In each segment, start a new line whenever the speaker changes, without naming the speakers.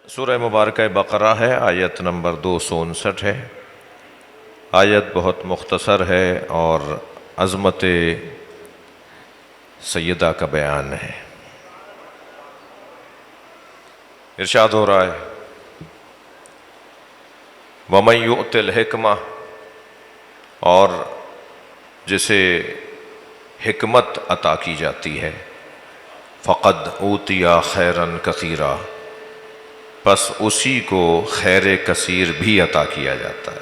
سورہ مبارکہ بقرہ ہے، آیت نمبر 259 ہے۔ آیت بہت مختصر ہے اور عظمت سیدہ کا بیان ہے۔ ارشاد ہو رہا ہے وَمَن يُؤْتِ الْحِكْمَةَ، اور جسے حکمت عطا کی جاتی ہے، فَقَدْ أُوتِیَ خَيْرًا كَثِيرًا، پس اسی کو خیر کثیر بھی عطا کیا جاتا ہے۔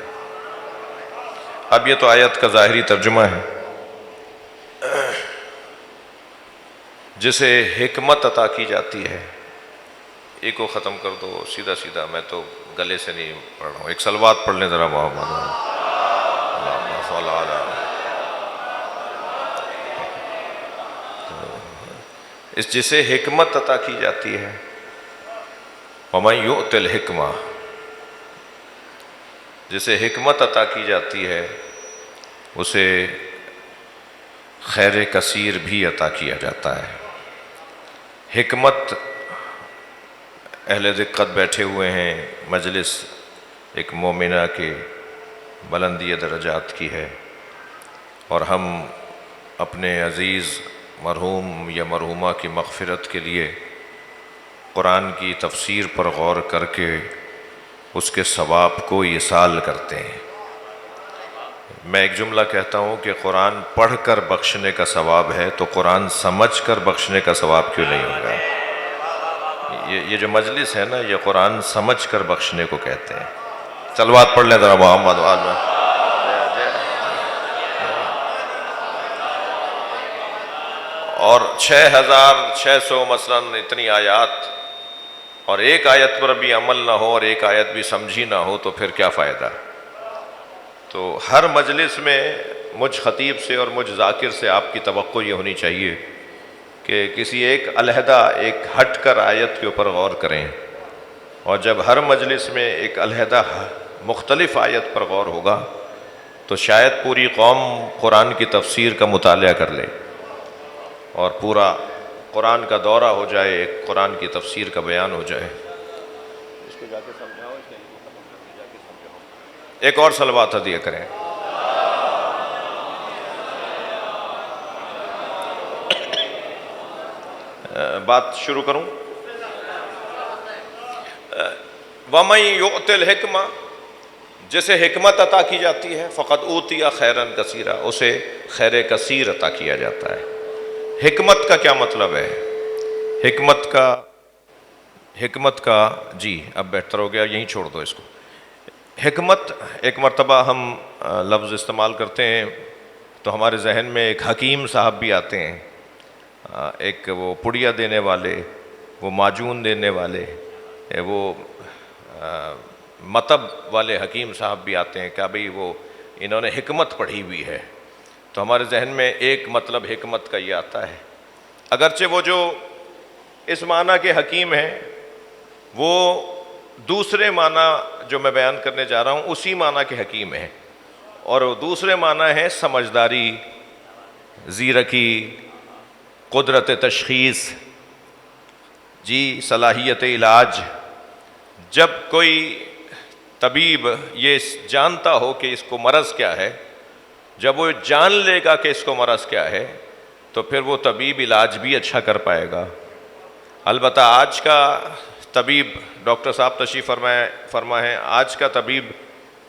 اب یہ تو آیت کا ظاہری ترجمہ ہے۔ جسے حکمت عطا کی جاتی ہے، ایک کو ختم کر دو سیدھا سیدھا، میں تو گلے سے نہیں پڑھ رہا ہوں، ایک صلوات پڑھ لیں ذرا محمد اللہم صل علی۔ اس جسے حکمت عطا کی جاتی ہے، وَمَن يُؤْتِ الْحِكْمَةَ، جسے حکمت عطا کی جاتی ہے اسے خیر کثیر بھی عطا کیا جاتا ہے۔ حکمت، اہل دقت بیٹھے ہوئے ہیں، مجلس ایک مومنہ کے بلندی درجات کی ہے، اور ہم اپنے عزیز مرحوم یا مرحومہ کی مغفرت کے لیے قرآن کی تفسیر پر غور کر کے اس کے ثواب کو ایصال کرتے ہیں۔ میں ایک جملہ کہتا ہوں کہ قرآن پڑھ کر بخشنے کا ثواب ہے، تو قرآن سمجھ کر بخشنے کا ثواب کیوں نہیں ہوگا؟ یہ جو مجلس ہے نا، یہ قرآن سمجھ کر بخشنے کو کہتے ہیں۔ صلوات پڑھ لیں ذرا محمد وآلہ۔ اور 6600 مثلاً اتنی آیات، اور ایک آیت پر بھی عمل نہ ہو اور ایک آیت بھی سمجھی نہ ہو تو پھر کیا فائدہ؟ تو ہر مجلس میں مجھ خطیب سے اور مجھ ذاکر سے آپ کی توقع یہ ہونی چاہیے کہ کسی ایک علیحدہ ایک ہٹ کر آیت کے اوپر غور کریں، اور جب ہر مجلس میں ایک علیحدہ مختلف آیت پر غور ہوگا تو شاید پوری قوم قرآن کی تفسیر کا مطالعہ کر لے اور پورا قرآن کا دورہ ہو جائے، ایک قرآن کی تفسیر کا بیان ہو جائے۔ اس کو جا کے سمجھاؤ، اس کے جا کے سمجھاؤ۔ ایک اور صلوات ہدیہ کریں۔ بات شروع کروں؟ وَمَن يُؤْتِ الْحِكْمَةَ، جسے حکمت عطا کی جاتی ہے، فَقَدْ أُوتِیَ خَيْرًا كَثِيرًا، اسے خیر کثیر عطا کیا جاتا ہے۔ حکمت کا کیا مطلب ہے؟ حکمت کا جی اب بہتر ہو گیا، یہیں چھوڑ دو اس کو۔ حکمت، ایک مرتبہ ہم لفظ استعمال کرتے ہیں تو ہمارے ذہن میں ایک حکیم صاحب بھی آتے ہیں، ایک وہ پڑیا دینے والے، وہ معجون دینے والے، وہ مطب والے حکیم صاحب بھی آتے ہیں، کیا بھئی وہ انہوں نے حکمت پڑھی ہوئی ہے، تو ہمارے ذہن میں ایک مطلب حکمت کا یہ آتا ہے۔ اگرچہ وہ جو اس معنی کے حکیم ہیں وہ دوسرے معنی جو میں بیان کرنے جا رہا ہوں اسی معنی کے حکیم ہیں، اور دوسرے معنی ہے سمجھداری، زیرکی، قدرت تشخیص، جی صلاحیت علاج۔ جب کوئی طبیب یہ جانتا ہو کہ اس کو مرض کیا ہے، جب وہ جان لے گا کہ اس کو مرض کیا ہے، تو پھر وہ طبیب علاج بھی اچھا کر پائے گا۔ البتہ آج کا طبیب، ڈاکٹر صاحب تشریف فرما ہے، آج کا طبیب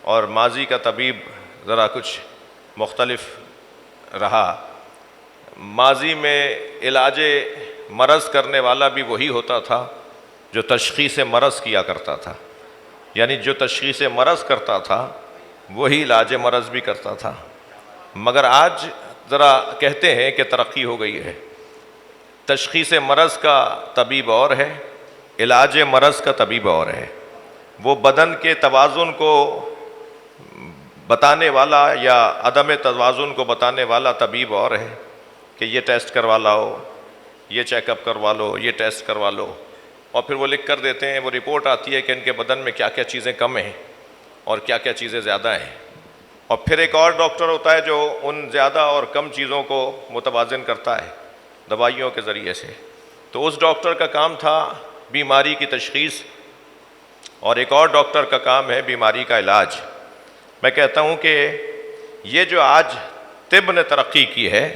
اور ماضی کا طبیب ذرا کچھ مختلف رہا۔ ماضی میں علاج مرض کرنے والا بھی وہی ہوتا تھا جو تشخیص مرض کیا کرتا تھا، یعنی جو تشخیص مرض کرتا تھا وہی علاج مرض بھی کرتا تھا۔ مگر آج ذرا کہتے ہیں کہ ترقی ہو گئی ہے، تشخیص مرض کا طبیب اور ہے، علاج مرض کا طبیب اور ہے۔ وہ بدن کے توازن کو بتانے والا یا عدم توازن کو بتانے والا طبیب اور ہے کہ یہ ٹیسٹ کروا لاؤ، یہ چیک اپ کروا لو، یہ ٹیسٹ کروا لو، اور پھر وہ لکھ کر دیتے ہیں، وہ رپورٹ آتی ہے کہ ان کے بدن میں کیا کیا چیزیں کم ہیں اور کیا کیا چیزیں زیادہ ہیں، اور پھر ایک اور ڈاکٹر ہوتا ہے جو ان زیادہ اور کم چیزوں کو متوازن کرتا ہے دوائیوں کے ذریعے سے۔ تو اس ڈاکٹر کا کام تھا بیماری کی تشخیص اور ایک اور ڈاکٹر کا کام ہے بیماری کا علاج۔ میں کہتا ہوں کہ یہ جو آج طب نے ترقی کی ہے،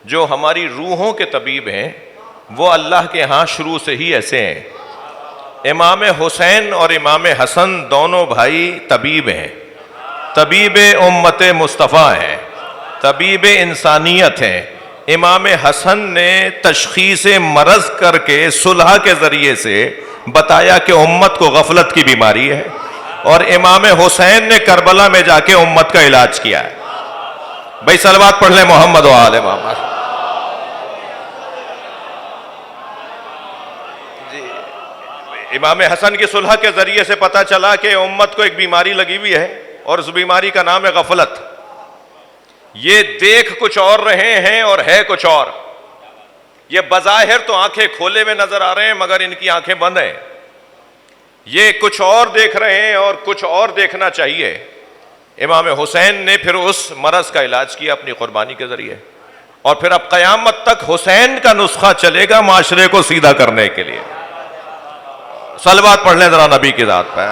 جو ہماری روحوں کے طبیب ہیں وہ اللہ کے ہاں شروع سے ہی ایسے ہیں۔ امام حسین اور امام حسن دونوں بھائی طبیب ہیں، طبیب امت مصطفیٰ ہیں، طبیب انسانیت ہیں۔ امام حسن نے تشخیص مرض کر کے صلح کے ذریعے سے بتایا کہ امت کو غفلت کی بیماری ہے، اور امام حسین نے کربلا میں جا کے امت کا علاج کیا ہے۔ بھائی صلوات پڑھ لیں محمد و آل محمد۔ جی، امام حسن کی صلح کے ذریعے سے پتا چلا کہ امت کو ایک بیماری لگی ہوئی ہے، اور اس بیماری کا نام ہے غفلت۔ یہ دیکھ کچھ اور رہے ہیں اور ہے کچھ اور۔ یہ بظاہر تو آنکھیں کھولے ہوئے نظر آ رہے ہیں مگر ان کی آنکھیں بند ہیں۔ یہ کچھ اور دیکھ رہے ہیں اور کچھ اور دیکھنا چاہیے۔ امام حسین نے پھر اس مرض کا علاج کیا اپنی قربانی کے ذریعے، اور پھر اب قیامت تک حسین کا نسخہ چلے گا معاشرے کو سیدھا کرنے کے لیے۔ صلوات پڑھ لیں ذرا نبی کی ذات پہ۔